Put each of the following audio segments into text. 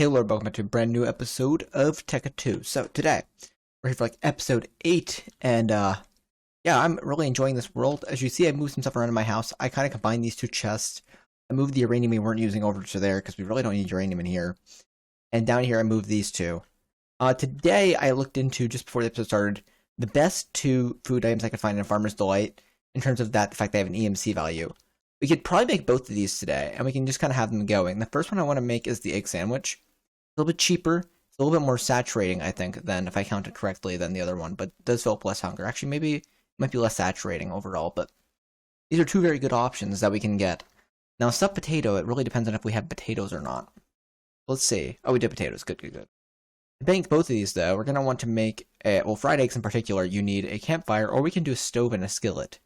Hello, welcome back to a brand new episode of Tekkitoo. So today, we're here for like episode 8, and yeah, I'm really enjoying this world. As you see, I moved some stuff around in my house. I kind of combined these two chests. I moved the uranium we weren't using over to there, because we really don't need uranium in here. And down here, I moved these two. Today, I looked into, just before the episode started, the best two food items I could find in Farmer's Delight, in terms of that, the fact they have an EMC value. We could probably make both of these today, and we can just kind of have them going. The first one I want to make is the egg sandwich. A little bit cheaper. It's a little bit more saturating, I think, than, if I count it correctly, than the other one, but it does fill up less hunger. Actually, maybe it might be less saturating overall, but these are two very good options that we can get. Now, stuffed potato, it really depends on if we have potatoes or not. Let's see. Oh, we did potatoes. Good, good, good. To bake both of these, though, we're going to want to make, well, fried eggs in particular, you need a campfire, or we can do a stove and a skillet.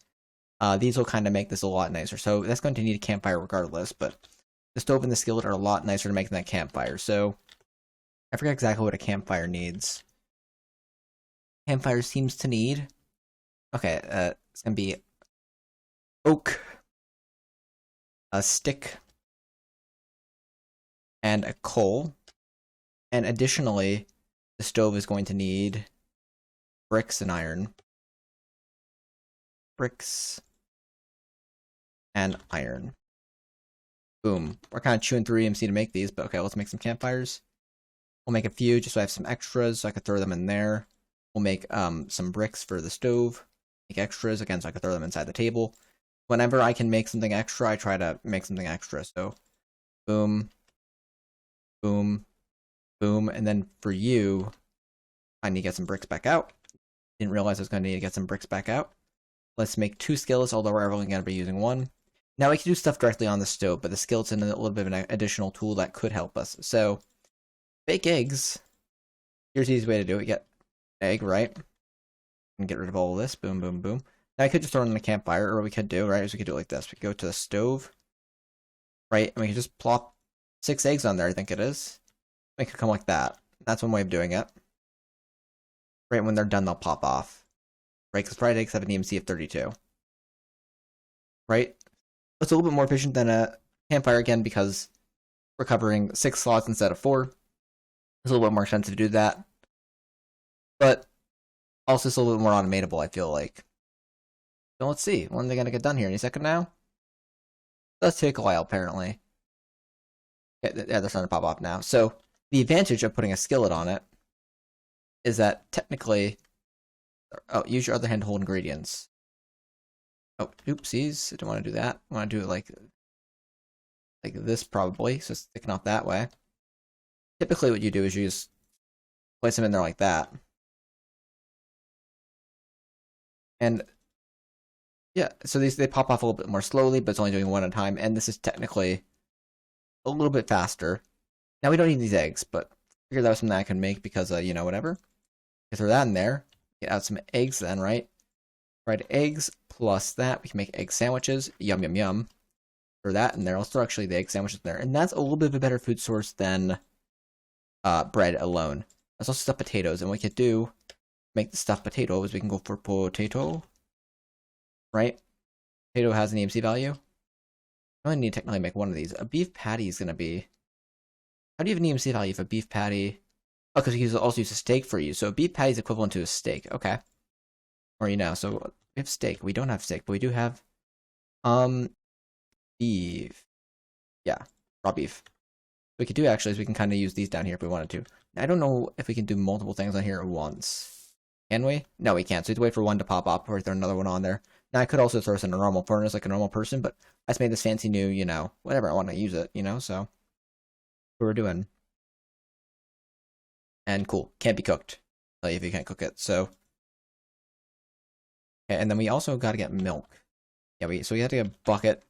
These will kind of make this a lot nicer, so that's going to need a campfire regardless, but the stove and the skillet are a lot nicer to make than that campfire, so I forget exactly what a campfire needs. Campfire seems to need, okay, it's going to be oak, a stick, and a coal, and additionally, the stove is going to need bricks and iron. Bricks and iron. Boom. We're kind of chewing through EMC to make these, but okay, let's make some campfires. We'll make a few just so I have some extras so I could throw them in there. We'll make some bricks for the stove. Make extras, again, so I could throw them inside the table. Whenever I can make something extra, I try to make something extra. So, boom, boom, boom. And then for you, I need to get some bricks back out. Didn't realize I was going to need to get some bricks back out. Let's make 2 skillets, although we're only going to be using 1. Now we can do stuff directly on the stove, but the skillet's in a little bit of an additional tool that could help us. So, bake eggs. Here's the easy way to do it. Get egg, right? And get rid of all of this. Boom, boom, boom. Now I could just throw it in the campfire, or we could do, right? Is we could do it like this. We could go to the stove, right? And we can just plop 6 eggs on there, I think it is. Make it come like that. That's one way of doing it. Right when they're done, they'll pop off. Right, because fried eggs have an EMC of 32. Right? It's a little bit more efficient than a campfire, again, because we're covering 6 slots instead of 4. It's a little bit more expensive to do that. But also it's a little bit more automatable, I feel like. So let's see. When are they going to get done here? Any second now? It does take a while, apparently. Yeah, they're starting to pop off now. So the advantage of putting a skillet on it is that technically... Oh, use your other hand to hold ingredients. Oh, oopsies. I don't want to do that. I want to do it like this, probably. So it's sticking off that way. Typically what you do is you just place them in there like that. And yeah, so they pop off a little bit more slowly, but it's only doing 1 at a time. And this is technically a little bit faster. Now we don't need these eggs, but I figured that was something I can make because, you know, whatever. You throw that in there. Get out some eggs then, right? Fried eggs plus that. We can make egg sandwiches. Yum, yum, yum. Throw that in there. Let's throw actually the egg sandwiches in there. And that's a little bit of a better food source than bread alone. Let's also stuff potatoes. And what we could do, make the stuffed potato, is we can go for potato. Right? Potato has an EMC value. I only need to technically make one of these. A beef patty is going to be... How do you have an EMC value for a beef patty? Oh, because you also use a steak for you. So a beef patty is equivalent to a steak. Okay. Or, you know, so we have steak. We don't have steak, but we do have, beef. Yeah, raw beef. What we could do, actually, is we can kind of use these down here if we wanted to. I don't know if we can do multiple things on here at once. Can we? No, we can't. So we have to wait for one to pop up before we throw another one on there. Now, I could also throw this in a normal furnace like a normal person, but I just made this fancy new, you know, whatever, I want to use it, you know, so what we're doing. And cool, can't be cooked if you can't cook it. So, okay, and then we also got to get milk. Yeah, so we have to get a bucket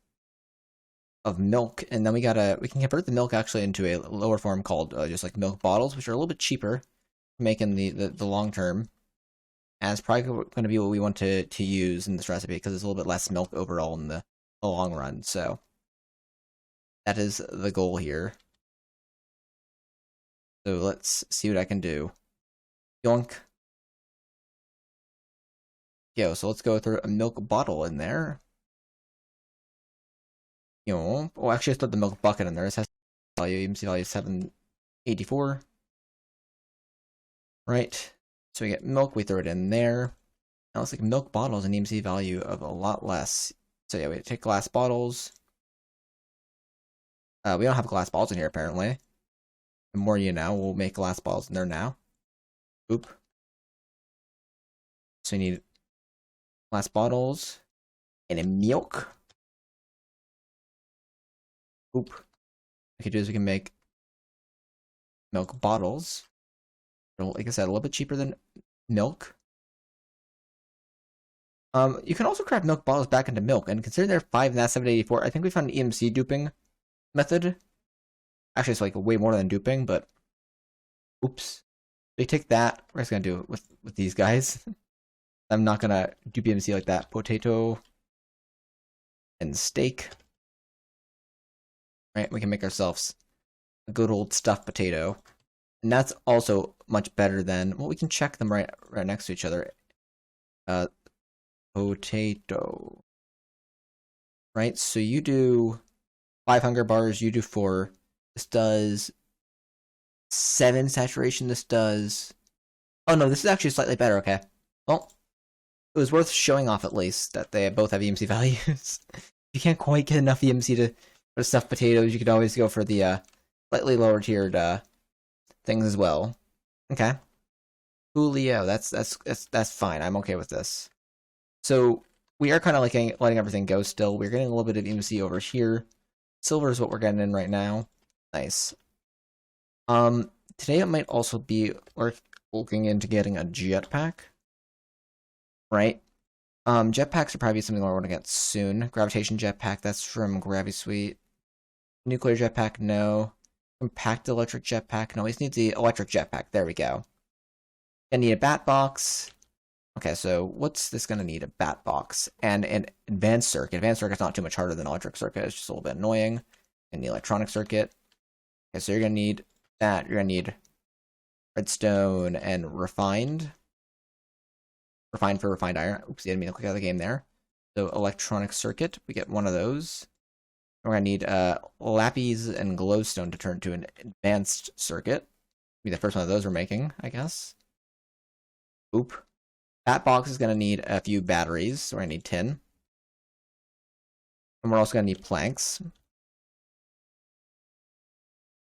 of milk, and then we can convert the milk actually into a lower form called just like milk bottles, which are a little bit cheaper, making the long term. And it's probably going to be what we want to use in this recipe because it's a little bit less milk overall in the long run. So that is the goal here. So let's see what I can do. Yoink. Yo, so let's go through a milk bottle in there. You know, oh, actually, I thought the milk bucket in there. This has value, EMC value 7. 84. Right. So we get milk, we throw it in there. Now looks like milk bottles an EMC value of a lot less. So yeah, we take glass bottles. We don't have glass bottles in here apparently. The more you know, we'll make glass bottles in there now. Oop. So you need glass bottles and a milk. Oop. What we can do is we can make milk bottles. Like I said, a little bit cheaper than milk. You can also craft milk bottles back into milk, and considering they're 5 and that's 784, I think we found an EMC duping method. Actually, it's like way more than duping, but oops. We take that. We're just gonna do it with these guys. I'm not gonna dupe EMC like that. Potato and steak. Right, we can make ourselves a good old stuffed potato. And that's also much better than, well, we can check them right next to each other. Potato. Right, so you do 5 hunger bars, you do 4. This does 7 saturation, this does... Oh no, this is actually slightly better, okay. Well, it was worth showing off at least that they both have EMC values. If you can't quite get enough EMC for stuffed potatoes, you could always go for the slightly lower tiered things as well. Okay. Julio, that's fine. I'm okay with this. So we are kind of like letting everything go still. We're getting a little bit of EMC over here. Silver is what we're getting in right now. Nice. Today it might also be looking into getting a jetpack. Right? Jetpacks are probably something I want to get soon. Gravitation jetpack, that's from Gravity Suite. Nuclear jetpack, no. Compact electric jetpack, no. We just need the electric jetpack. There we go. I need a bat box. Okay, so what's this going to need? A bat box and an advanced circuit. Advanced circuit's not too much harder than electric circuit. It's just a little bit annoying. And the electronic circuit. Okay, so you're going to need that. You're going to need redstone and refined. Refined for refined iron. Oops, I didn't mean to click out of the game there. So electronic circuit, we get one of those. We're going to need lapis and glowstone to turn to an advanced circuit. Be the first one of those we're making, I guess. Oop. That box is going to need a few batteries, so we're going to need tin. And we're also going to need planks.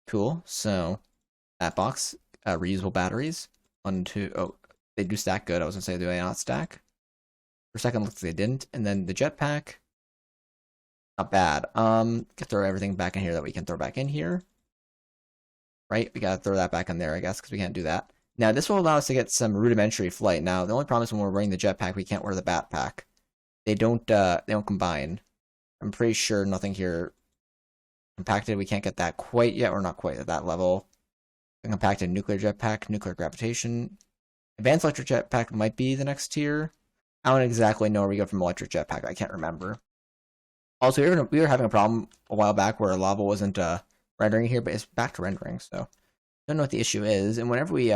Cool, so that box, reusable batteries. 1, 2, oh, they do stack good. I was going to say, do they not stack? For a second, looks like they didn't. And then the jetpack, not bad. Can throw everything back in here that we can throw back in here. Right, we got to throw that back in there, I guess, because we can't do that. Now, this will allow us to get some rudimentary flight. Now, the only problem is when we're wearing the jetpack, we can't wear the backpack. They don't combine. I'm pretty sure nothing here compacted. We can't get that quite yet. We're not quite at that level. Compacted nuclear jetpack, nuclear gravitation. Advanced electric jetpack might be the next tier. I don't exactly know where we go from electric jetpack. I can't remember. Also, we were having a problem a while back where lava wasn't rendering here, but it's back to rendering, so don't know what the issue is. And whenever we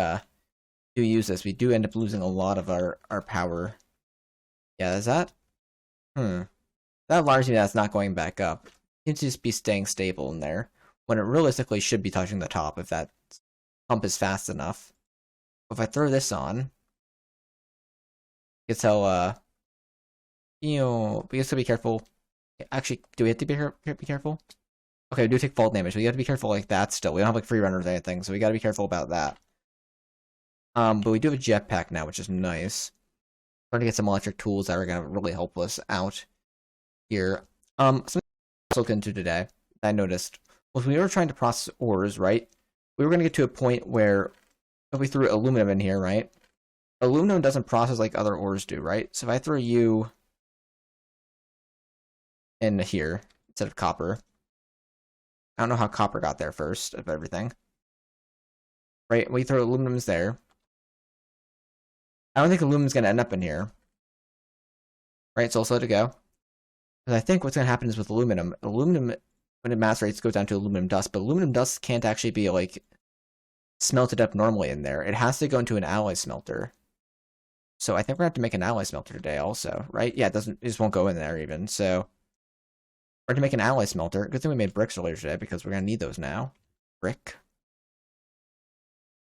do use this, we do end up losing a lot of our power. Yeah, is that? That alarms me that's not going back up. It seems to just be staying stable in there, when it realistically should be touching the top if that pump is fast enough. If I throw this on, you can tell, we have to be careful. Actually, do we have to be careful? Okay, we do take fall damage, but you have to be careful like that still. We don't have like free runners or anything, so we gotta be careful about that. But we do have a jetpack now, which is nice. Trying to get some electric tools that are gonna really help us out here. Something I looked into today that I noticed was when we were trying to process ores, right? We were gonna get to a point where if we threw aluminum in here, right? Aluminum doesn't process like other ores do, right? So if I throw you in here instead of copper, I don't know how copper got there first of everything. Right, we throw aluminum's there. I don't think aluminum's going to end up in here. Right, so let's let it go. Because I think what's going to happen is with aluminum, when it macerates, goes down to aluminum dust, but aluminum dust can't actually be, like, smelted up normally in there. It has to go into an alloy smelter. So I think we're going to have to make an alloy smelter today also, right? Yeah, it just won't go in there even, so... Or to make an alloy smelter. Good thing we made bricks earlier today because we're going to need those now. Brick.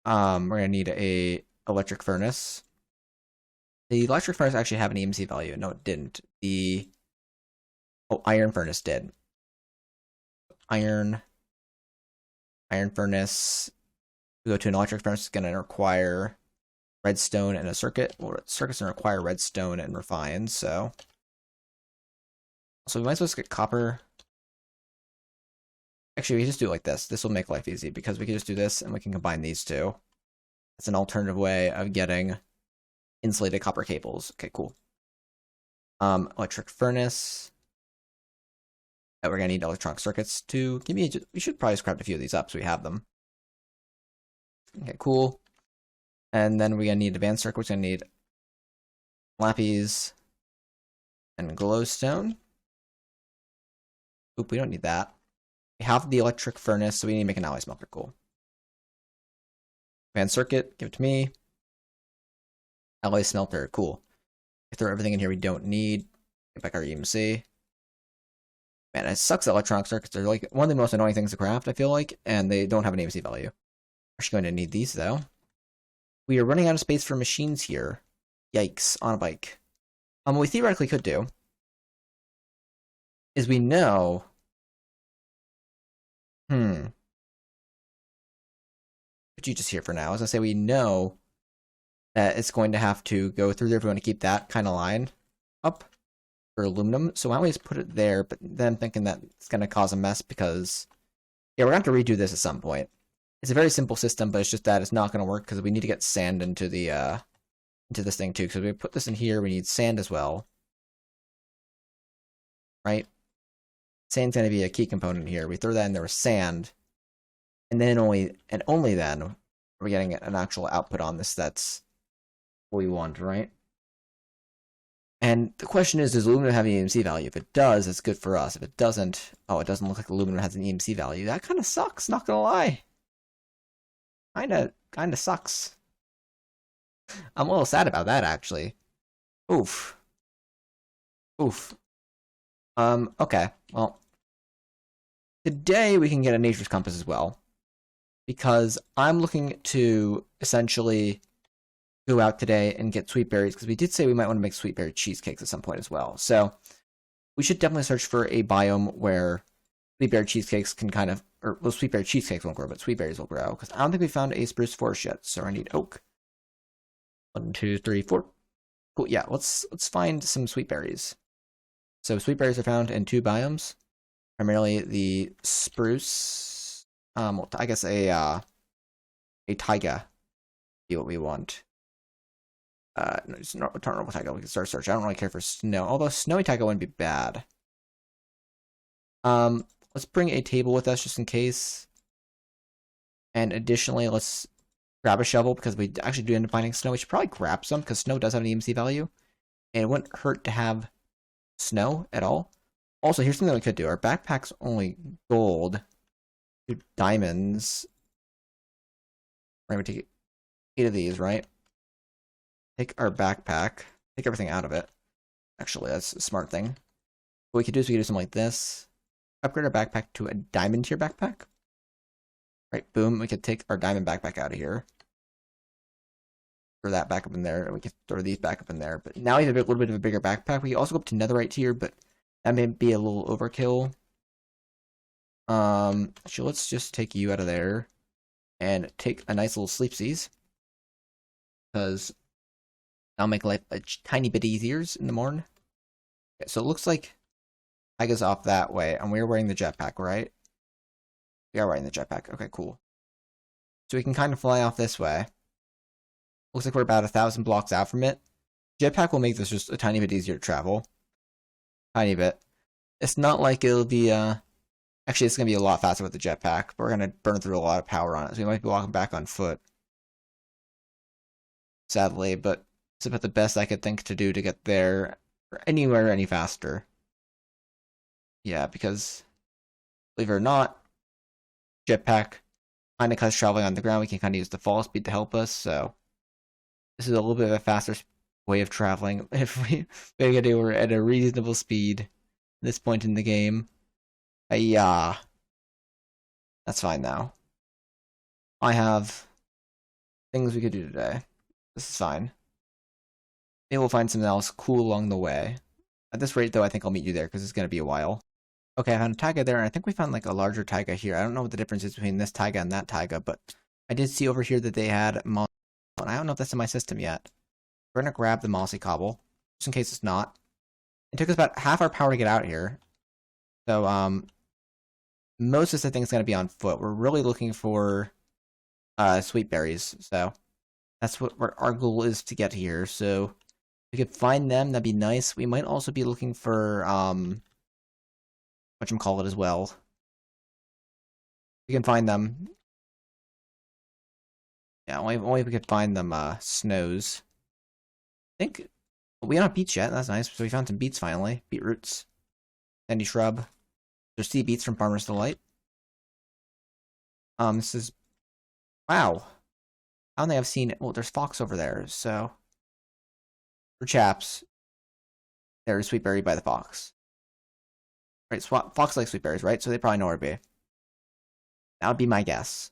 We're gonna need a electric furnace. The electric furnace actually have an EMC value. No, it didn't. The iron furnace did. Iron furnace. We go to an electric furnace. It's gonna require redstone and a circuit. Well, circuit's gonna require redstone and refine. So we might as well just get copper. Actually, we can just do it like this. This will make life easy because we can just do this and we can combine these two. That's an alternative way of getting insulated copper cables. Okay, cool. Electric furnace. We're gonna need electronic circuits to give me. We should probably scrap a few of these up so we have them. Okay, cool. And then we're gonna need advanced circuits. We're gonna need lapis and glowstone. Oop, we don't need that. We have the electric furnace, so we need to make an alloy smelter. Cool. Advanced circuit, give it to me. Alloy smelter, cool. We throw everything in here we don't need. Get back our EMC. Man, it sucks that electronic circuits are like one of the most annoying things to craft, I feel like, and they don't have an EMC value. We're actually going to need these, though. We are running out of space for machines here. Yikes, on a bike. What we theoretically could do is we know... Put you just here for now. As I say, we know that it's going to have to go through there if we want to keep that kind of line up for aluminum. So why don't we just put it there, but then thinking that it's going to cause a mess because, yeah, we're going to have to redo this at some point. It's a very simple system, but it's just that it's not going to work because we need to get sand into the into this thing too. So we put this in here, we need sand as well, right? Sand's going to be a key component here. We throw that in there with sand, and then only then are we getting an actual output on this that's what we want, right? And the question is, does aluminum have an EMC value? If it does, it's good for us. If it doesn't, oh, it doesn't look like aluminum has an EMC value. That kind of sucks, not gonna lie. Kinda sucks. I'm a little sad about that, actually. Oof. Okay, well. Today we can get a nature's compass as well. Because I'm looking to essentially go out today and get sweet berries, because we did say we might want to make sweet berry cheesecakes at some point as well. So we should definitely search for a biome where sweet berry cheesecakes can kind of, or well, sweet berry cheesecakes won't grow, but sweet berries will grow. Because I don't think we found a spruce forest yet, so I need oak. 1, 2, 3, 4. Cool. Yeah, let's find some sweet berries. So sweet berries are found in 2 biomes, primarily the spruce. I guess a taiga be what we want. No, just normal taiga. We can start search. I don't really care for snow, although snowy taiga wouldn't be bad. Let's bring a table with us just in case. And additionally, let's grab a shovel because we actually do end up finding snow. We should probably grab some because snow does have an EMC value, and it wouldn't hurt to have snow at all. Also, here's something we could do. Our backpack's only gold. 2 diamonds. We're going to take 8 of these, right? Take our backpack. Take everything out of it. Actually, that's a smart thing. What we could do is we could do something like this. Upgrade our backpack to a diamond tier backpack. Right, boom. We could take our diamond backpack out of here. Throw that back up in there, and we can throw these back up in there. But now we have a little bit of a bigger backpack. We can also go up to netherite tier, but that may be a little overkill. So let's just take you out of there and take a nice little sleepsies, because that'll make life a tiny bit easier in the morning. Okay, so it looks like I guess off that way, and we're wearing the jetpack, right? We are wearing the jetpack. Okay, cool. So we can kind of fly off this way. Looks like we're about 1,000 blocks out from it. Jetpack will make this just a tiny bit easier to travel. Tiny bit. It's not like it'll be, actually, it's going to be a lot faster with the jetpack, but we're going to burn through a lot of power on it, so we might be walking back on foot. Sadly, but it's about the best I could think to do to get there, or anywhere any faster. Yeah, because, believe it or not, jetpack kind of cuts traveling on the ground. We can kind of use the fall speed to help us, so this is a little bit of a faster way of traveling. If we were at a reasonable speed at this point in the game. Yeah. That's fine now. I have things we could do today. This is fine. Maybe we'll find something else cool along the way. At this rate, though, I think I'll meet you there, because it's going to be a while. Okay, I found a taiga there, and I think we found, like, a larger taiga here. I don't know what the difference is between this taiga and that taiga, but I did see over here that they had mossy cobble, and I don't know if that's in my system yet. We're going to grab the mossy cobble, just in case it's not. It took us about half our power to get out here. So, most of this, I think, is going to be on foot. We're really looking for sweet berries, so that's what our goal is to get here. So, if we could find them, that'd be nice. We might also be looking for, whatchamacallit as well. We can find them. Yeah, only if we could find them, snows. I think we don't have beets yet. That's nice. So we found some beets finally. Beetroots. Sandy shrub. There's sea beets from Farmer's Delight. This is... Wow. I don't think I've seen... Well, there's fox over there, so... For chaps, there's sweet berry by the fox. Right, so fox likes sweet berries, right? So they probably know where to be. That would be my guess.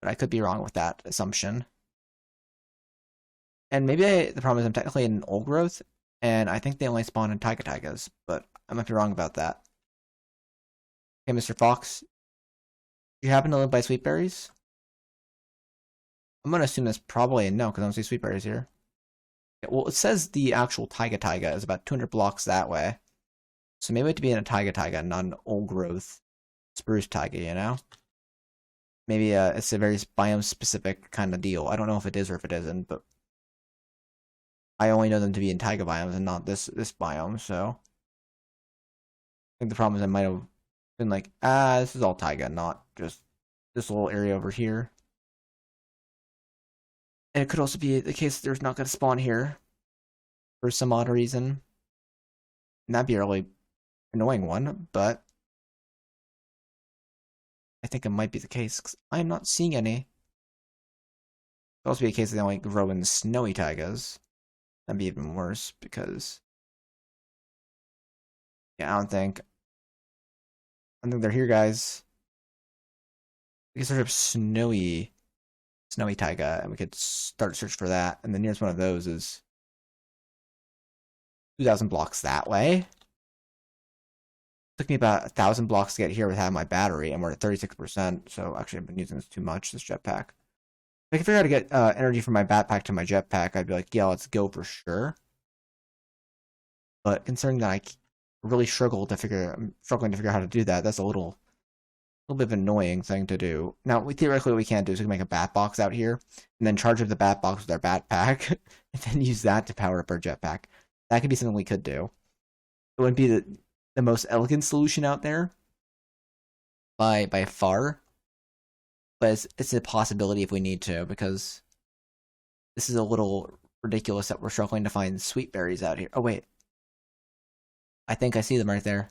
But I could be wrong with that assumption. And maybe the problem is I'm technically in an old growth, and I think they only spawn in taigas, but I might be wrong about that. Okay, Mr. Fox. Do you happen to live by sweet berries? I'm going to assume that's probably a no, because I don't see sweet berries here. Okay, well, it says the actual taiga is about 200 blocks that way. So maybe we have to be in a taiga, not an old growth spruce taiga, you know? Maybe it's a very biome-specific kind of deal. I don't know if it is or if it isn't, but I only know them to be in taiga biomes and not this biome, so I think the problem is I might have been like, this is all taiga, not just this little area over here. And it could also be the case that there's not going to spawn here for some odd reason. And that'd be a really annoying one, but I think it might be the case, because I'm not seeing any. It could also be a case that they only grow in snowy taigas. That'd be even worse, because... Yeah, I don't think they're here, guys. We can search up snowy taiga, and we could start a search for that, and the nearest one of those is 2,000 blocks that way. It took me about 1,000 blocks to get here with having my battery, and we're at 36%, so actually I've been using this too much, this jetpack. If I could figure out how to get energy from my backpack to my jetpack, I'd be like, yeah, let's go for sure. But considering that I really struggling to figure out how to do that, that's a little bit of an annoying thing to do. Now, theoretically, what we can do is we can make a bat box out here, and then charge up the bat box with our backpack, and then use that to power up our jetpack. That could be something we could do. It wouldn't be the most elegant solution out there, by far, but it's a possibility if we need to, because this is a little ridiculous that we're struggling to find sweet berries out here. Oh, wait. I think I see them right there.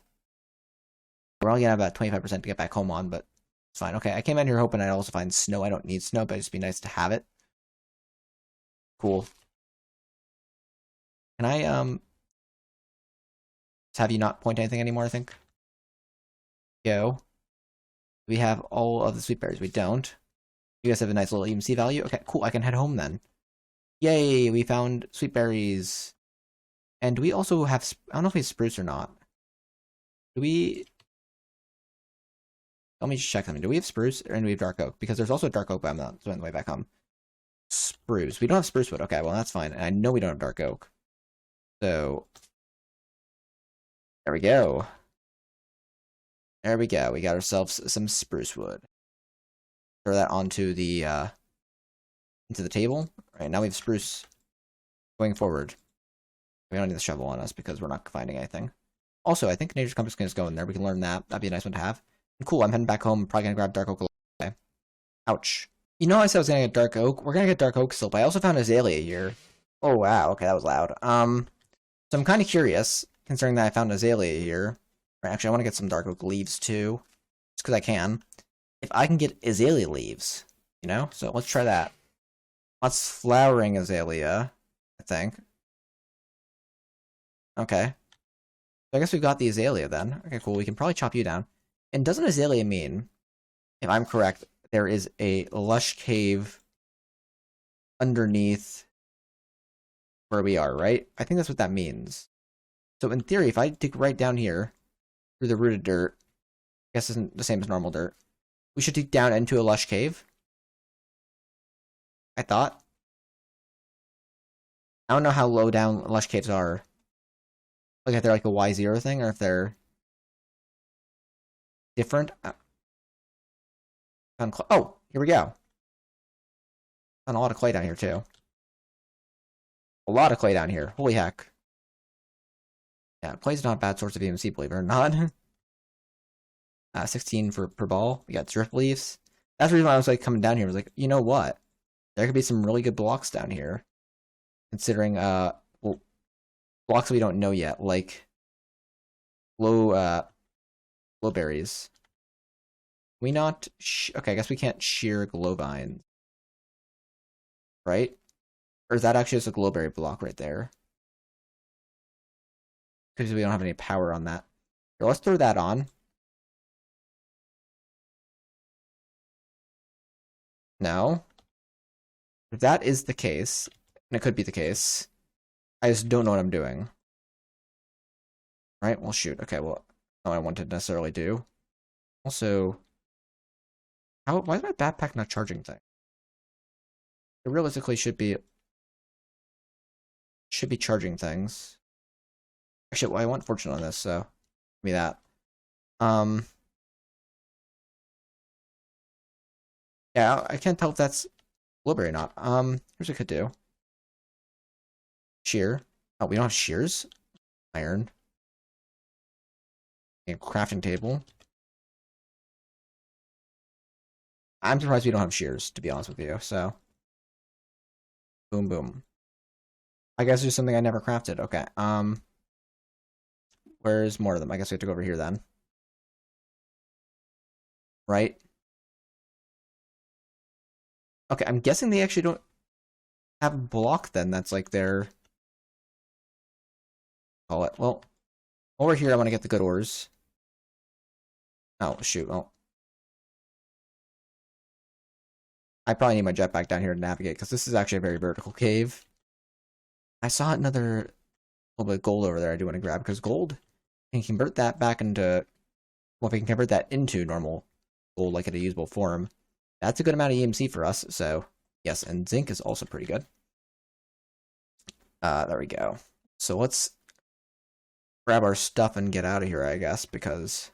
We're only gonna have about 25% to get back home on, but it's fine. Okay, I came out here hoping I'd also find snow. I don't need snow, but it'd just be nice to have it. Cool. Can I, have you not point anything anymore, I think? Go. We have all of the sweet berries. We don't. You guys have a nice little EMC value. Okay, cool. I can head home then. Yay, we found sweet berries. And do we also have... I don't know if we have spruce or not. Do we... Let me just check something. Do we have spruce or do we have dark oak? Because there's also a dark oak, but I'm not on the way back home. Spruce. We don't have spruce wood. Okay, well, that's fine. And I know we don't have dark oak. So... There we go. There we go. We got ourselves some spruce wood. Throw that onto the into the table. All right, now we have spruce going forward. We don't need the shovel on us because we're not finding anything. Also, I think Nature's Compass can just go in there. We can learn that. That'd be a nice one to have. And cool, I'm heading back home. Probably gonna grab dark oak. Okay. Ouch. You know I said I was gonna get dark oak. We're gonna get dark oak still, but I also found azalea here. Oh wow, okay, that was loud. So I'm kind of curious, considering that I found azalea here. Actually, I want to get some dark oak leaves too, just because I can. If I can get azalea leaves, you know? So let's try that. That's flowering azalea, I think. Okay. So I guess we've got the azalea then. Okay, cool. We can probably chop you down. And doesn't azalea mean, if I'm correct, there is a lush cave underneath where we are, right? I think that's what that means. So in theory, if I dig right down here through the rooted dirt, I guess isn't the same as normal dirt, we should dig down into a lush cave. I thought. I don't know how low down lush caves are. Like if they're like a Y0 thing, or if they're different. Oh, here we go. Found a lot of clay down here too. A lot of clay down here. Holy heck. Yeah, clay's not a bad source of EMC, believe it or not. 16 per ball. We got drip leaves. That's the reason why I was like coming down here. I was like, you know what? There could be some really good blocks down here. Considering well, blocks we don't know yet, like glowberries. We not okay, I guess we can't shear glow vines. Right? Or is that actually just a glowberry block right there? Because we don't have any power on that. Here, let's throw that on. No. If that is the case, and it could be the case, I just don't know what I'm doing. Right? Well, shoot. Okay, well, not what I wanted to necessarily do. Also, why is my backpack not charging thing? It realistically should be charging things. Actually, well, I want fortune on this, so give me that. Yeah, I can't tell if that's blueberry or not. Here's what I could do. Shear. Oh, we don't have shears? Iron. And crafting table. I'm surprised we don't have shears, to be honest with you, so. Boom, boom. I guess there's something I never crafted. Okay, where's more of them? I guess we have to go over here then. Right? Okay, I'm guessing they actually don't have a block then. That's like their... Call it. Well, over here I want to get the good ores. Oh, shoot. Oh. I probably need my jetpack down here to navigate, because this is actually a very vertical cave. I saw another little bit of gold over there I do want to grab, because gold, and convert that back into... Well, if we can convert that into normal gold, like in a usable form, that's a good amount of EMC for us, so... Yes, and zinc is also pretty good. There we go. So let's grab our stuff and get out of here, I guess, because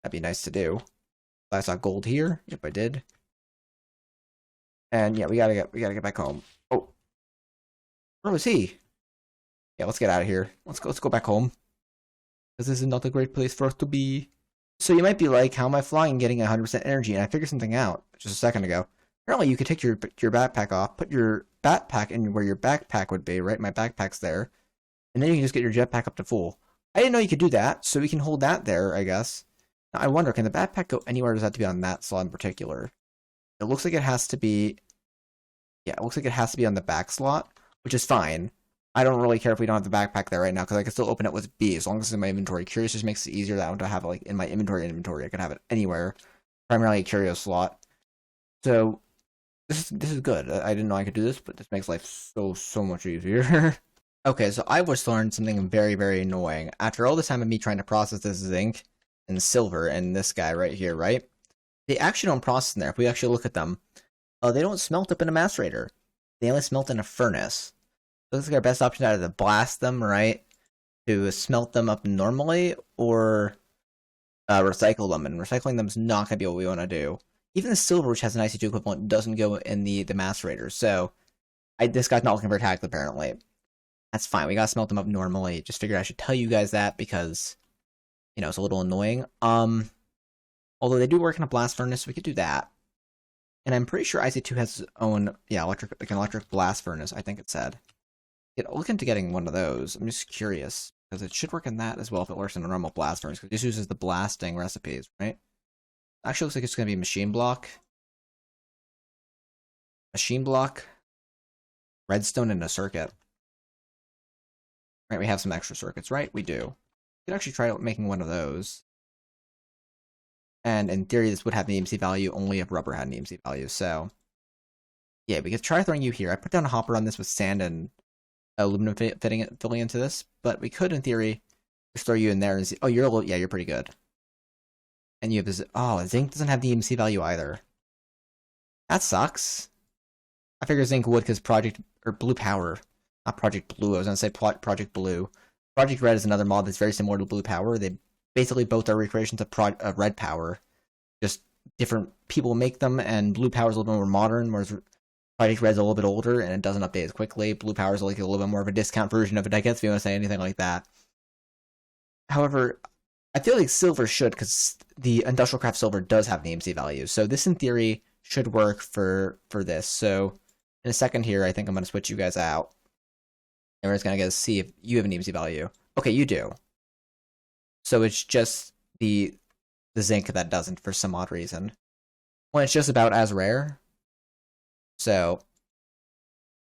that'd be nice to do. I saw gold here. Yep, I did. And yeah, we gotta get back home. Oh, where was he? Yeah, let's get out of here. Let's go back home. Because this is not a great place for us to be. So you might be like, how am I flying and getting 100% energy? And I figured something out just a second ago. Apparently you could take your backpack off, put your backpack in where your backpack would be, right? My backpack's there. And then you can just get your jetpack up to full. I didn't know you could do that, so we can hold that there, I guess. Now, I wonder, can the backpack go anywhere, or does it have to be on that slot in particular? It looks like it has to be... Yeah, it looks like it has to be on the back slot, which is fine. I don't really care if we don't have the backpack there right now, because I can still open it with B, as long as it's in my inventory. Curious just makes it easier that I want to have it like in my inventory. I can have it anywhere. Primarily a curio slot. So... This is good. I didn't know I could do this, but this makes life so much easier. Okay, so I just learned something very, very annoying. After all this time of me trying to process this zinc and silver and this guy right here, right? They actually don't process in there. If we actually look at them, they don't smelt up in a macerator. They only smelt in a furnace. So looks like our best option either to blast them, right? To smelt them up normally, or recycle them. And recycling them is not going to be what we want to do. Even the silver, which has an IC2 equivalent, doesn't go in the macerator. So, this guy's not looking for hacked, apparently. That's fine. We gotta smelt them up normally. Just figured I should tell you guys that because, you know, it's a little annoying. Although they do work in a blast furnace, we could do that. And I'm pretty sure IC2 has its own, yeah, an electric blast furnace, I think it said. Look into getting one of those. I'm just curious, because it should work in that as well if it works in a normal blast furnace, because it just uses the blasting recipes, right? Actually, looks like it's going to be machine block, redstone, and a circuit. Right, we have some extra circuits, right? We do. We could actually try making one of those. And in theory, this would have an EMC value only if rubber had an EMC value, so... Yeah, we could try throwing you here. I put down a hopper on this with sand and aluminum filling into this, but we could, in theory, just throw you in there and see. Oh, you're pretty good. And you have this. Oh, zinc doesn't have the EMC value either. That sucks. I figure zinc would because blue power, not Project Blue. I was gonna say Project Blue. Project Red is another mod that's very similar to blue power. They basically both are recreations of red power. Just different people make them, and blue power is a little bit more modern, whereas Project Red's a little bit older and it doesn't update as quickly. Blue power is like a little bit more of a discount version of it, I guess, if you want to say anything like that. However, I feel like silver should, because the industrial craft silver does have an EMC value. So this, in theory, should work for this. So in a second here, I think I'm going to switch you guys out. And we're just going to see if you have an EMC value. Okay, you do. So it's just the zinc that doesn't for some odd reason. Well, it's just about as rare. So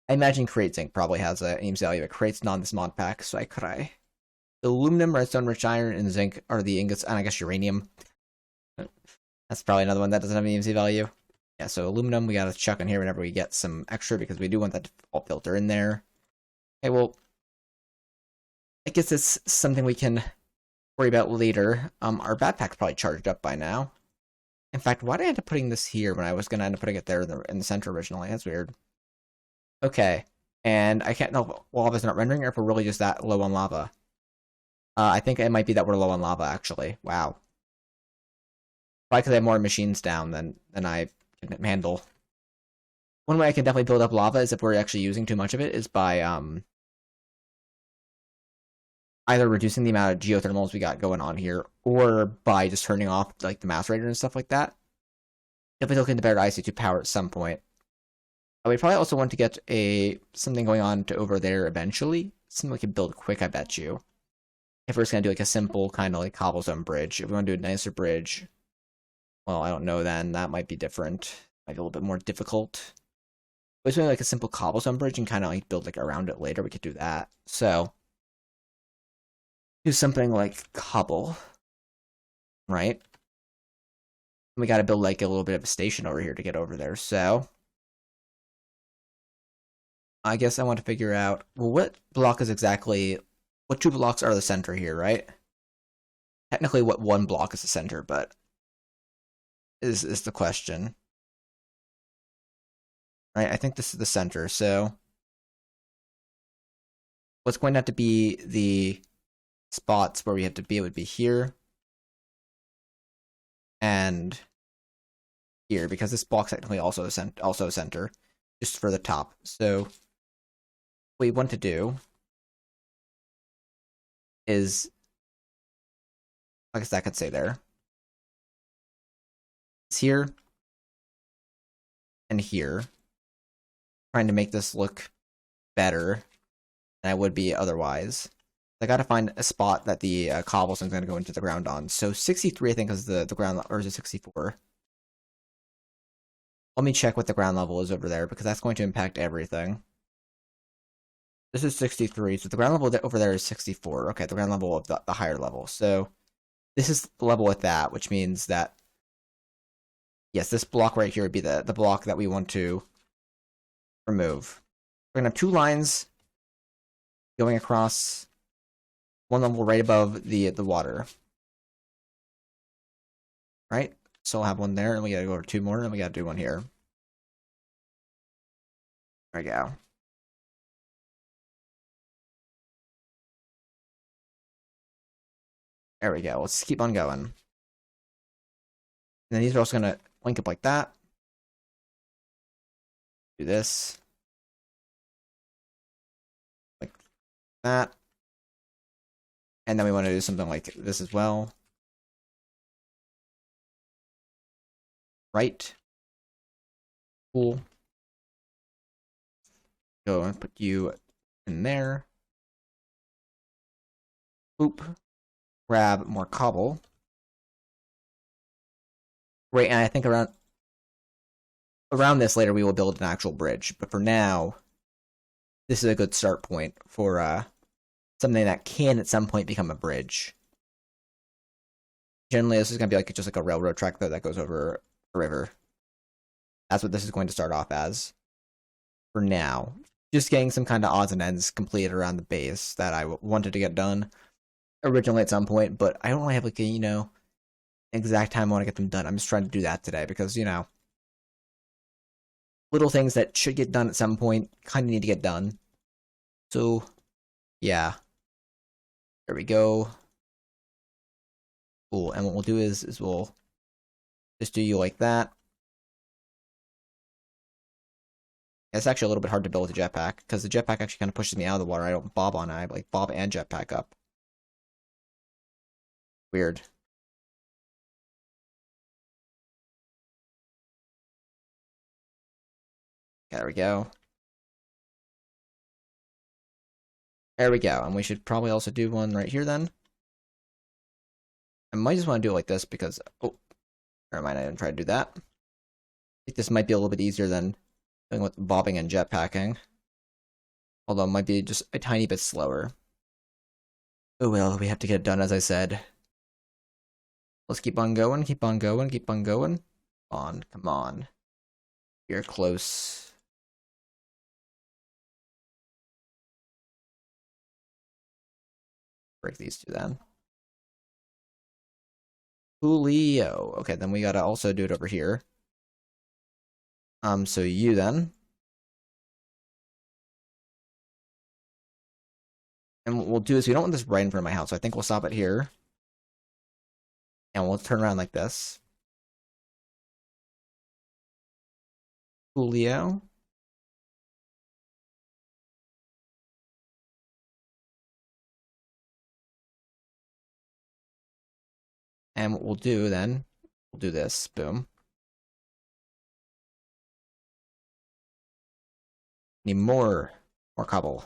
I imagine Create Zinc probably has an EMC value. It creates not this mod pack, so the aluminum, redstone, rich iron, and zinc are the ingots, and I guess uranium. That's probably another one that doesn't have an EMC value. Yeah, so aluminum, we gotta chuck in here whenever we get some extra, because we do want that default filter in there. Okay, well, I guess it's something we can worry about later. Our backpack's probably charged up by now. In fact, why did I end up putting this here when I was gonna end up putting it there in the center originally? That's weird. Okay, and I can't know if lava's not rendering or if we're really just that low on lava. I think it might be that we're low on lava, actually. Wow. Probably because I have more machines down than I can handle. One way I can definitely build up lava is if we're actually using too much of it, is by either reducing the amount of geothermals we got going on here, or by just turning off like the macerator and stuff like that. Definitely looking into better IC2 power at some point. We probably also want to get something going on to over there eventually. Something we can build quick, I bet you. If we're just gonna do like a simple kind of like cobblestone bridge. If we want to do a nicer bridge, well, I don't know then. That might be different. Might be a little bit more difficult. But it's really like a simple cobblestone bridge and kind of like build like around it later. We could do that. So do something like cobble, right? We got to build like a little bit of a station over here to get over there. So I guess I want to figure out, well, what block is exactly, what two blocks are the center here, right? Technically, what one block is the center, but is the question. Right, I think this is the center, so what's going to have to be the spots where we have to be would be here and here, because this block's technically also a center, just for the top. So what we want to do is, I guess that could say there. It's here and here. Trying to make this look better than I would be otherwise. I gotta find a spot that the cobblestone's gonna go into the ground on. So 63, I think, is the ground, or is it 64? Let me check what the ground level is over there, because that's going to impact everything. This is 63, so the ground level over there is 64. Okay, the ground level of the higher level. So this is the level with that, which means that, yes, this block right here would be the block that we want to remove. We're gonna have two lines going across, one level right above the water. Right? So we'll have one there, and we gotta go over two more, and we gotta do one here. There we go. There we go. Let's keep on going. And then these are also gonna link up like that. Do this. Like that. And then we want to do something like this as well. Right. Cool. Go and put you in there. Boop. Grab more cobble. Great, and I think around this later we will build an actual bridge. But for now, this is a good start point for something that can at some point become a bridge. Generally, this is going to be like just like a railroad track though that goes over a river. That's what this is going to start off as. for now. Just getting some kind of odds and ends completed around the base that I wanted to get done originally at some point, but I don't really have like a, exact time I want to get them done. I'm just trying to do that today because, little things that should get done at some point kind of need to get done. So, yeah. There we go. Cool. And what we'll do is we'll just do you like that. It's actually a little bit hard to build with a jetpack because the jetpack actually kind of pushes me out of the water. I don't bob on it. I like bob and jetpack up. Weird. Okay, there we go. There we go. And we should probably also do one right here then. I might just want to do it like this because, oh, never mind, I didn't try to do that. I think this might be a little bit easier than doing with bobbing and jetpacking. Although it might be just a tiny bit slower. Oh well, we have to get it done as I said. Let's keep on going, keep on going, keep on going. Come on. You're close. Break these two then. Julio. Okay, then we gotta also do it over here. So you then. And what we'll do is we don't want this right in front of my house, so I think we'll stop it here. And we'll turn around like this. Julio. And what we'll do then, we'll do this. Boom. Need more cobble.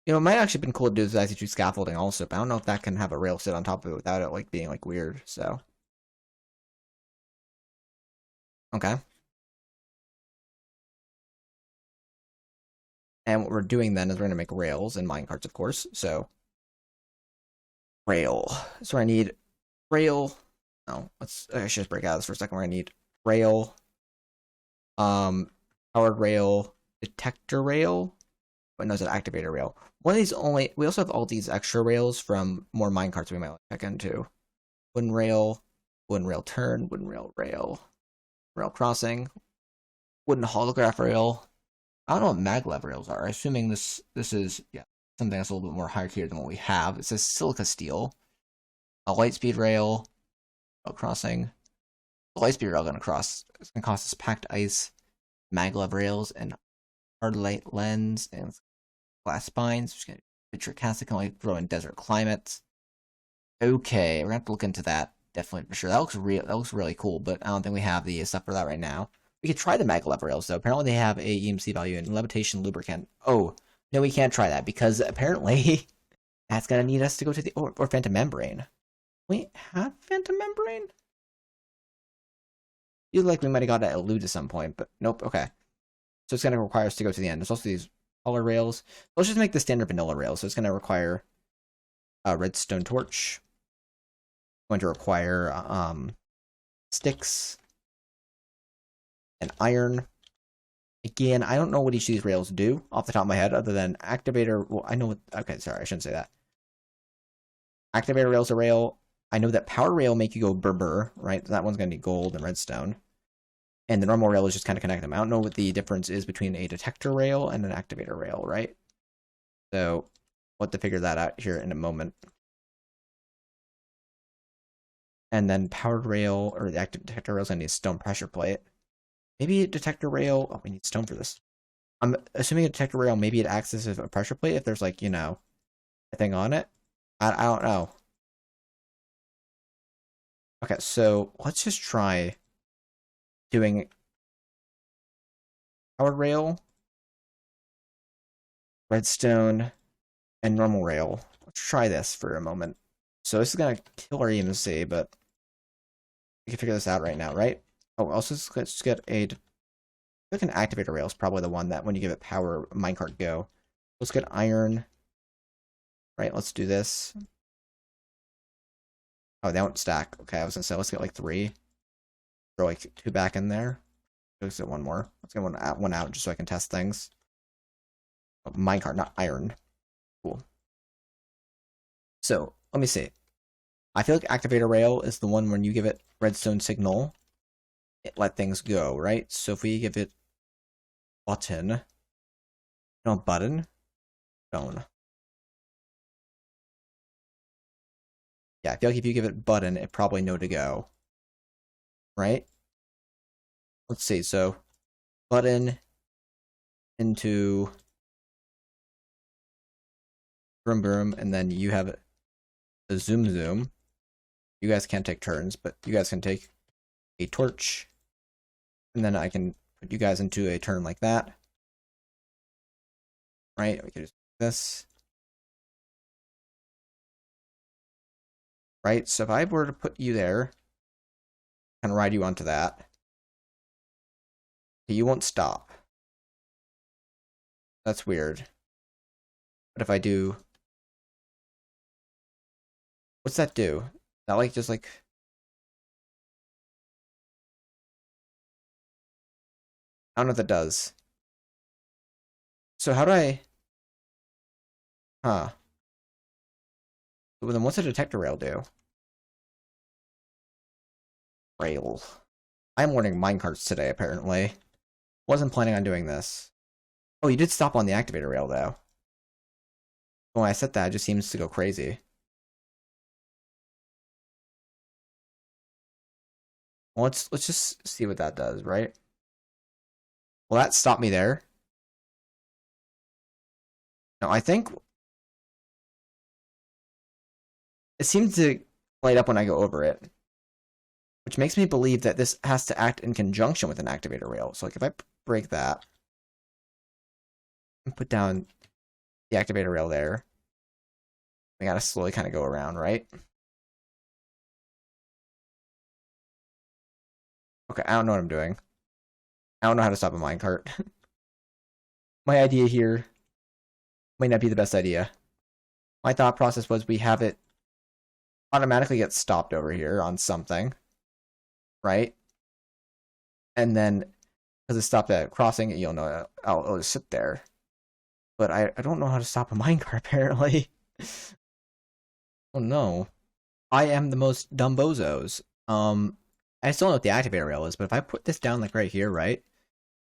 It might actually have been cool to do this actually scaffolding also, but I don't know if that can have a rail sit on top of it without it like being like weird, so. Okay. And what we're doing then is we're gonna make rails and minecarts, of course, so. Rail. So I need rail. No, I should just break out of this for a second. We're gonna need rail. Powered rail, detector rail. But no, it's an activator rail. One of these only. We also have all these extra rails from more minecarts we might check into. Wooden rail turn, wooden rail crossing, wooden holograph rail. I don't know what maglev rails are. Assuming this is something that's a little bit more higher tier than what we have. It says silica steel, a light speed rail crossing. The light speed rail gonna cross. It's gonna cost us packed ice, maglev rails, and hard light lens and glass spines. Which Tricassic can only grow in desert climates. Okay, we're gonna have to look into that definitely for sure. That looks really cool, but I don't think we have the stuff for that right now. We could try the maglev rails though. Apparently they have a EMC value and levitation lubricant. Oh no, we can't try that because apparently that's gonna need us to go to the or phantom membrane. We have phantom membrane. You like we might have got to elude at some point, but nope. Okay, so it's gonna require us to go to the end. There's also these color rails. Let's just make the standard vanilla rail. So it's gonna require a redstone torch. Going to require sticks and iron. Again, I don't know what each of these rails do off the top of my head, other than activator. Well, I know what. Okay, sorry, I shouldn't say that. Activator rail's a rail. I know that power rail make you go burr, right? So that one's gonna need gold and redstone. And the normal rail is just kind of connect them. I don't know what the difference is between a detector rail and an activator rail, right? So we'll have to figure that out here in a moment. And then powered rail, or the active detector rail is gonna need a stone pressure plate. Maybe a detector rail. Oh, we need stone for this. I'm assuming a detector rail, maybe it acts as a pressure plate if there's like, a thing on it. I don't know. Okay, so let's just try doing powered rail, redstone, and normal rail. Let's try this for a moment. So this is gonna kill our EMC, but we can figure this out right now, right? Oh, also let's get like an activator rail is probably the one that when you give it power, minecart go. Let's get iron. Right, let's do this. Oh, they don't stack. Okay, I was gonna say let's get like 3. Throw like 2 back in there. Let's get one more. Let's get one out just so I can test things. Oh, minecart, not iron. Cool. So, let me see. I feel like activator rail is the one when you give it redstone signal, it let things go, right? So if we give it button, no button, stone. Yeah, I feel like if you give it button, it probably know to go, right? Let's see, so button into broom broom, and then you have the zoom zoom. You guys can't take turns, but you guys can take a torch, and then I can put you guys into a turn like that. Right? We can just do this. Right? So if I were to put you there and ride you onto that, you won't stop. That's weird. But if I do... What's that do? That like just like... I don't know what that does. So how do I... Huh. Well, then what's a detector rail do? Rail. I'm learning minecarts today, apparently. Wasn't planning on doing this. Oh, you did stop on the activator rail, though. When I said that, it just seems to go crazy. Well, let's just see what that does, right? Will that stop me there? No, I think it seems to light up when I go over it, which makes me believe that this has to act in conjunction with an activator rail. So like if I break that and put down the activator rail there, I gotta slowly kind of go around, right? Okay, I don't know what I'm doing. I don't know how to stop a minecart. My idea here might not be the best idea. My thought process was we have it automatically get stopped over here on something, right? And then, because it stopped at crossing, you'll know it'll just sit there. But I don't know how to stop a minecart, apparently. Oh no. I am the most dumb bozos. I still know what the activator rail is, but if I put this down like right here, right?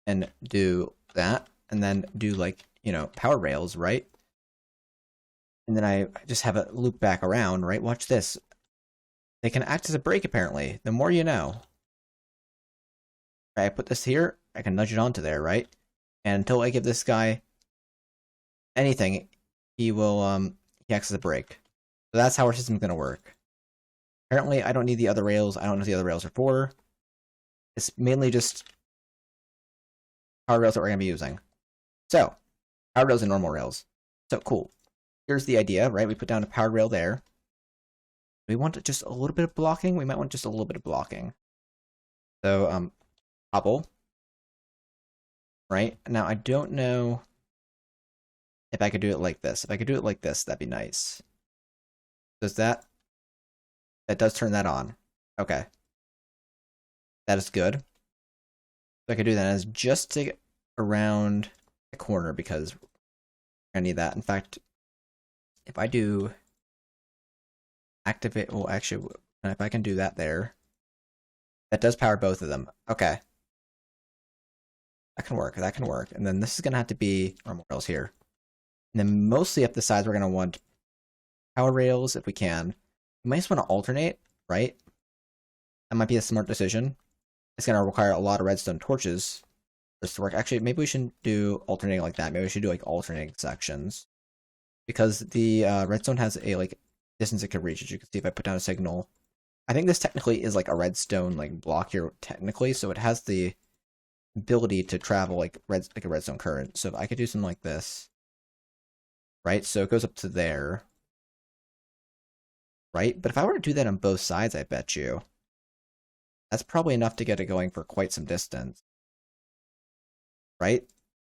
And do that, and then do like, you know, power rails, right? And then I just have it loop back around, right? Watch this. They can act as a brake, apparently. The more you know. Right, I put this here, I can nudge it onto there, right? And until I give this guy anything, he will, he acts as a brake. So that's how our system's gonna work. Apparently, I don't need the other rails. I don't know what the other rails are for. It's mainly just power rails that we're gonna be using. So, power rails and normal rails. So, cool. Here's the idea, right? We put down a power rail there. We want just a little bit of blocking. We might want just a little bit of blocking. So, cobble. Right? Now, I don't know if I could do it like this. If I could do it like this, that'd be nice. Does that? That does turn that on. Okay. That is good. So I could do that as just to get around the corner because I need that. In fact, if I do activate, well, actually, if I can do that there, that does power both of them. Okay. That can work. That can work. And then this is going to have to be normal rails here. And then mostly up the sides, we're going to want power rails if we can. You might just want to alternate, right? That might be a smart decision. It's going to require a lot of redstone torches for this to work. Actually, maybe we shouldn't do alternating like that. Maybe we should do like alternating sections. Because the redstone has a like distance it can reach. As you can see if I put down a signal. I think this technically is like a redstone like block here technically, so it has the ability to travel like a redstone current. So if I could do something like this, right? So it goes up to there, right? But if I were to do that on both sides, I bet you that's probably enough to get it going for quite some distance, right?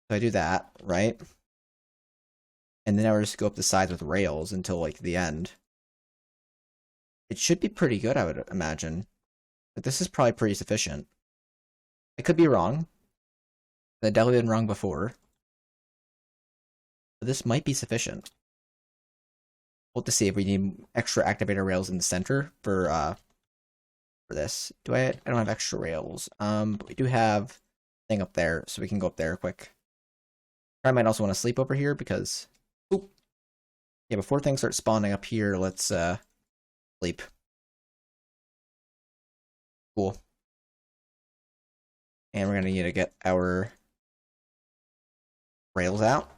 So I do that, right? And then I would just go up the sides with rails until like the end. It should be pretty good, I would imagine. But this is probably pretty sufficient. I could be wrong. That definitely been wrong before. But this might be sufficient. We'll have to see if we need extra activator rails in the center for this. I don't have extra rails. But we do have a thing up there, so we can go up there quick. I might also want to sleep over here because, oop. Yeah, before things start spawning up here, let's sleep. Cool. And we're gonna need to get our rails out.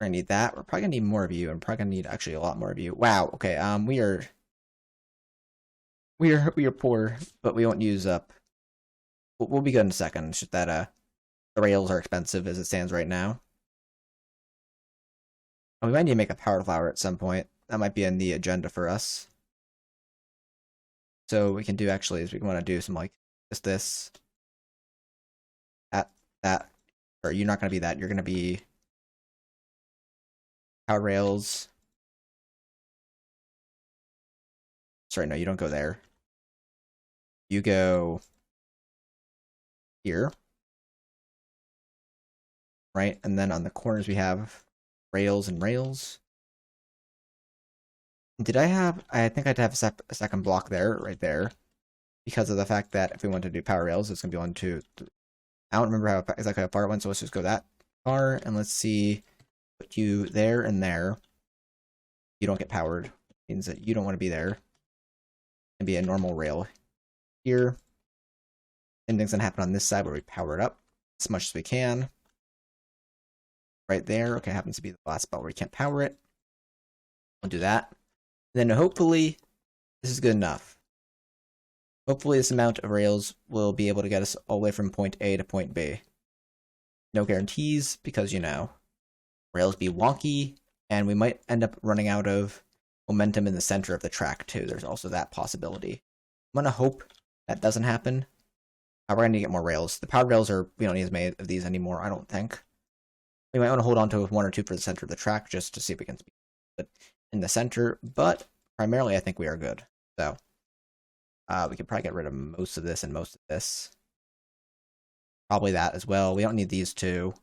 We're gonna need that. We're probably gonna need more of you. I'm probably gonna need actually a lot more of you. Wow. Okay. We are poor, but we won't use up. We'll be good in a second. It's just that the rails are expensive as it stands right now. Oh, we might need to make a power flower at some point. That might be in the agenda for us. So we can do actually is we want to do some like just this, that, or you're not gonna be that. You're gonna be power rails. Sorry, no, you don't go there. You go here, right? And then on the corners we have rails and rails. Did I have? I think I'd have a second block there, right there, because of the fact that if we want to do power rails, it's gonna be 1, 2, 3. I don't remember how exactly how far it went, so let's just go that far, and let's see. Put you there and there. You don't get powered. It means that you don't want to be there. And be a normal rail here. Same thing's gonna happen on this side where we power it up as much as we can. Right there. Okay, happens to be the last spot where we can't power it. We'll do that. Then hopefully this is good enough. Hopefully this amount of rails will be able to get us all the way from point A to point B. No guarantees because, you know, rails be wonky and we might end up running out of momentum in the center of the track too. There's also that possibility. I'm gonna hope that doesn't happen. We're gonna need to get more rails. The powered rails we don't need as many of these anymore, I don't think. We might want to hold on to 1 or 2 for the center of the track just to see if we can speed it in the center, but primarily I think we are good. So we could probably get rid of most of this and most of this. Probably that as well. We don't need these two. I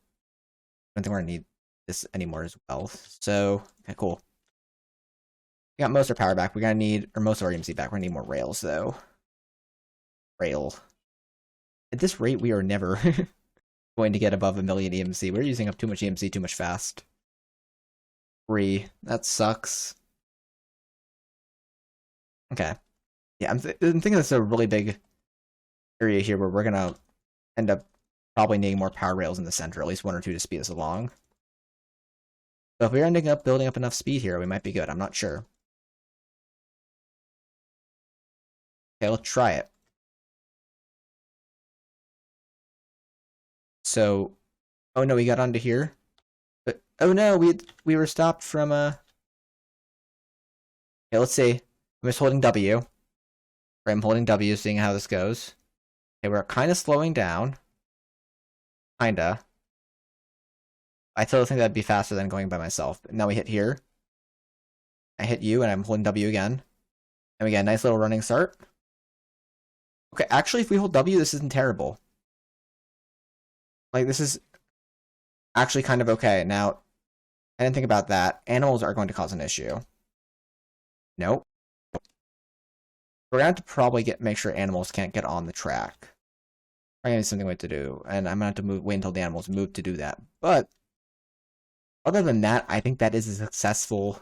don't think we're gonna need this anymore as well. So okay, cool. We got most of our power back. We're gonna need, or most of our EMC back. We're gonna need more rails though. Rail. At this rate, we are never going to get above 1 million EMC. We're using up too much EMC too much fast. 3. That sucks. Okay. Yeah, I'm thinking that's a really big area here where we're gonna end up probably needing more power rails in the center, at least 1 or 2 to speed us along. So if we're ending up building up enough speed here, we might be good. I'm not sure. Okay, let's try it. So, oh no, we got onto here. But oh no, we were stopped from Okay, let's see. I'm just holding W. Right, I'm holding W, seeing how this goes. Okay, we're kind of slowing down. Kinda. I still think that'd be faster than going by myself. Now we hit here. I hit you, and I'm holding W again. And we get a nice little running start. Okay, actually, if we hold W, this isn't terrible. Like, this is actually kind of okay. Now, I didn't think about that. Animals are going to cause an issue. Nope. We're going to have to probably make sure animals can't get on the track. Probably need something to do, and I'm going to have to wait until the animals move to do that. But, other than that, I think that is a successful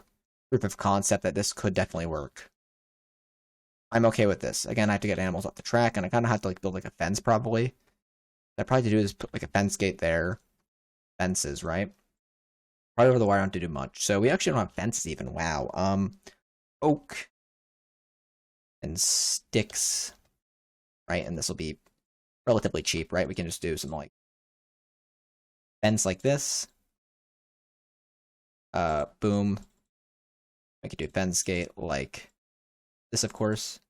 proof of concept that this could definitely work. I'm okay with this. Again, I have to get animals off the track, and I kind of have to like build like a fence probably. What I probably do is put like a fence gate there. Fences, right? Right over the wire, I don't have to do much. So we actually don't have fences even. Wow. Oak and sticks, right? And this will be relatively cheap, right? We can just do some like fence like this. Boom. I could do fence gate like this, of course.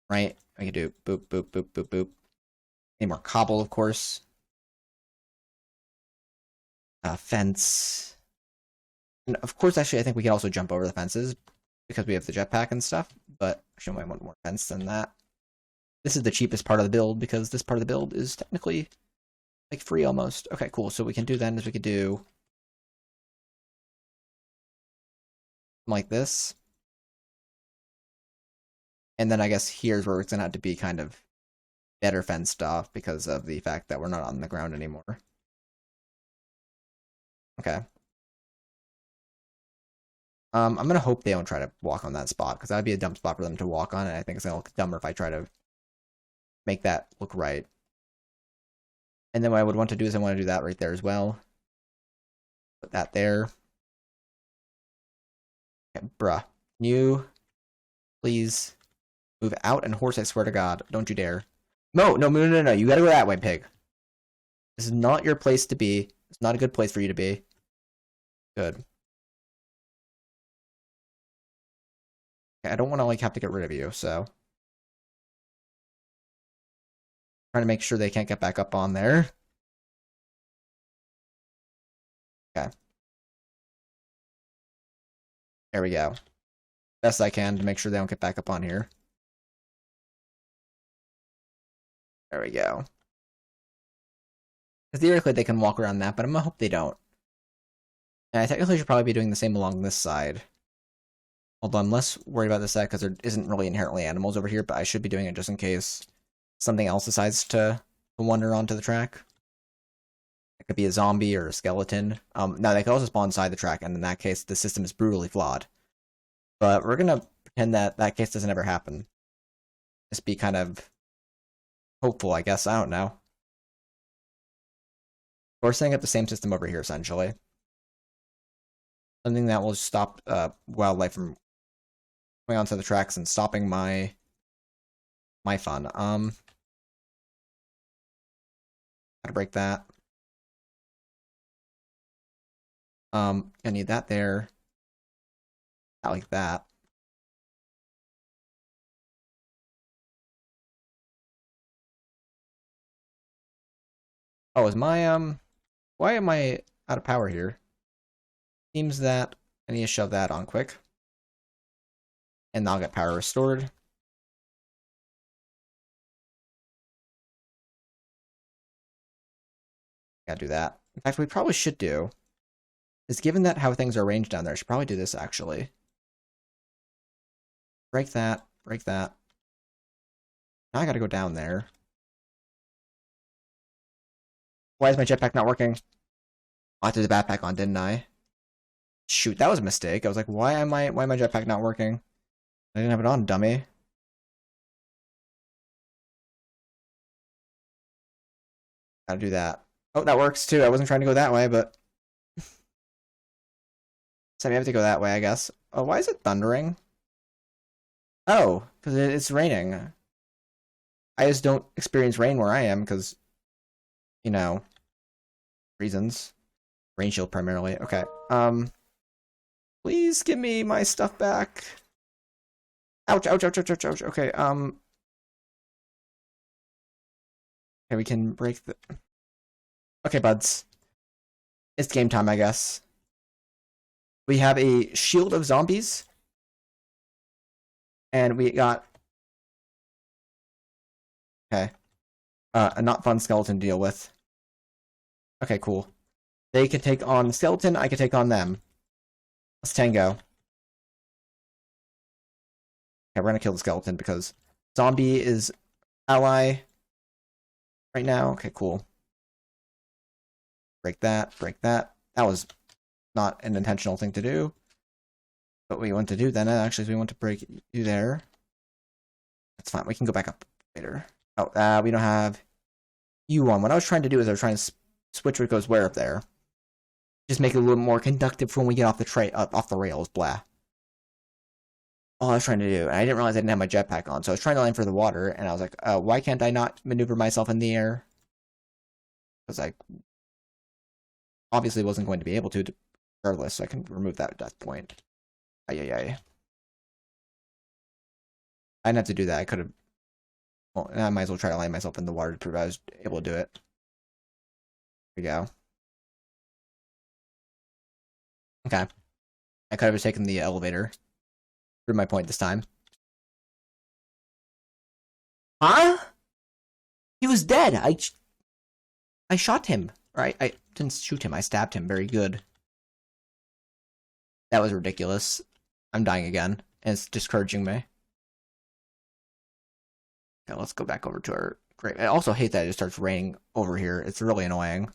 Right? I could do boop, boop, boop, boop, boop. Need more cobble, of course. Fence. And of course, actually, I think we can also jump over the fences because we have the jetpack and stuff, but actually, I might want more fence than that. This is the cheapest part of the build because this part of the build is technically like free almost. Okay, cool. So we can do then is we could do like this. And then I guess here's where it's gonna have to be kind of better fenced off because of the fact that we're not on the ground anymore. Okay. I'm gonna hope they don't try to walk on that spot, because that'd be a dumb spot for them to walk on, and I think it's gonna look dumber if I try to make that look right. And then what I would want to do is I want to do that right there as well. Put that there. Okay, bruh. Can you please move out? And horse, I swear to God, don't you dare. No, no, no, no, no, you gotta go that way, pig. This is not your place to be. It's not a good place for you to be. Good. Okay, I don't want to, like, have to get rid of you, so. Trying to make sure they can't get back up on there. Okay. There we go. Best I can to make sure they don't get back up on here. There we go. Theoretically, they can walk around that, but I'm gonna hope they don't. And I technically should probably be doing the same along this side. Although I'm less worried about this side because there isn't really inherently animals over here, but I should be doing it just in case something else decides to wander onto the track. It could be a zombie or a skeleton. Now, they could also spawn inside the track, and in that case, the system is brutally flawed. But we're gonna pretend that that case doesn't ever happen. Just be kind of hopeful, I guess. I don't know. We're setting up the same system over here, essentially. Something that will stop wildlife from going onto the tracks and stopping my fun. Gotta break that. I need that there. Not like that. Oh, is my why am I out of power here? Seems that I need to shove that on quick. And I'll get power restored. Gotta do that. In fact, what we probably should do is, given that how things are arranged down there, I should probably do this actually. Break that, break that. Now I gotta go down there. Why is my jetpack not working? Oh, I threw the backpack on, didn't I? Shoot, that was a mistake. I was like, why am my jetpack not working? I didn't have it on, dummy. Gotta do that. Oh, that works too. I wasn't trying to go that way, but so I have to go that way, I guess. Oh, why is it thundering? Oh, because it's raining. I just don't experience rain where I am because, you know, reasons. Rain shield primarily. Okay. Please give me my stuff back. Ouch, ouch, ouch, ouch, ouch, ouch. Okay, okay, we can break the... Okay, buds. It's game time, I guess. We have a shield of zombies. And we got... Okay. A not fun skeleton to deal with. Okay, cool. They can take on the skeleton, I can take on them. Let's tango. Okay, we're gonna kill the skeleton because zombie is ally right now. Okay, cool. Break that, break that. That was not an intentional thing to do. But what we want to do then actually is we want to break you there. That's fine, we can go back up later. Oh, we don't have you on. What I was trying to do is I was trying to switch what goes where up there. Just make it a little more conductive for when we get off the rails, blah. All I was trying to do, and I didn't realize I didn't have my jetpack on, so I was trying to land for the water, and I was like, why can't I not maneuver myself in the air? Because I obviously wasn't going to be able to, regardless, so I can remove that at that point. Ay. I didn't have to do that, I could have... Well, I might as well try to land myself in the water to prove I was able to do it. There we go. Okay. I could have taken the elevator. Prove my point this time. Huh? He was dead. I shot him. Right? I didn't shoot him. I stabbed him. Very good. That was ridiculous. I'm dying again. And it's discouraging me. Okay, let's go back over to our... Great. I also hate that it just starts raining over here. It's really annoying.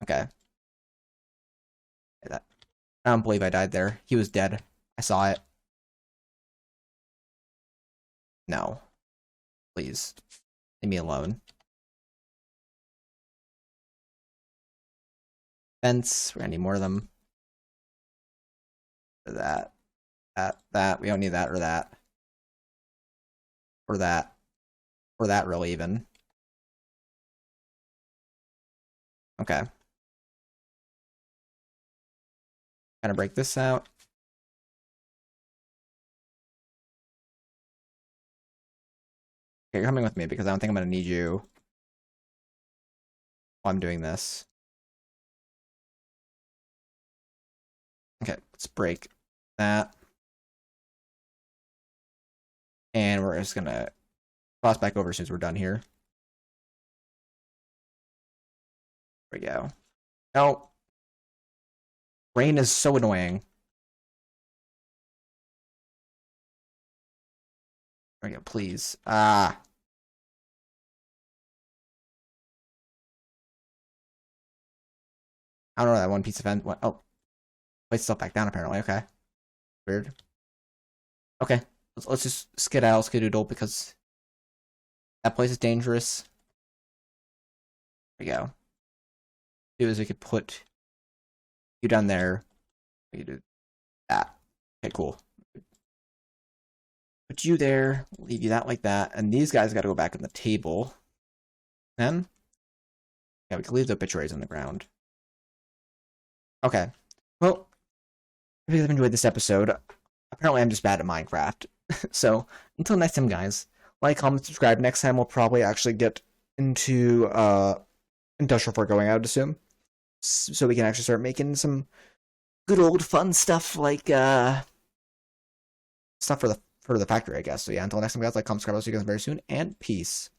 Okay. I don't believe I died there. He was dead. I saw it. No. Please. Leave me alone. Fence. We're gonna need more of them. Or that. That. We don't need that or that. Or that. Or that, really, even. Okay. Gotta break this out. Okay, you're coming with me because I don't think I'm gonna need you while I'm doing this. Okay, let's break that. And we're just gonna cross back over as soon as we're done here. There we go. No. Rain is so annoying. There we go, please. Ah. I don't know that one piece of fence. What? Oh. Place itself back down, apparently. Okay. Weird. Okay. Let's just skedaddle, skedoodle, because that place is dangerous. There we go. Do is we could put you down there. We could do that. Okay, cool. Put you there. Leave you that like that. And these guys got to go back on the table. Then, yeah, we can leave the obituaries on the ground. Okay. Well, if you have enjoyed this episode, apparently I'm just bad at Minecraft. So, until next time, guys, like, comment, subscribe. Next time, we'll probably actually get into Industrial 4 going, I would assume. So we can actually start making some good old fun stuff like stuff for the factory, I guess. So yeah, until next time, guys, like, comment, subscribe. I'll see you guys very soon, and peace.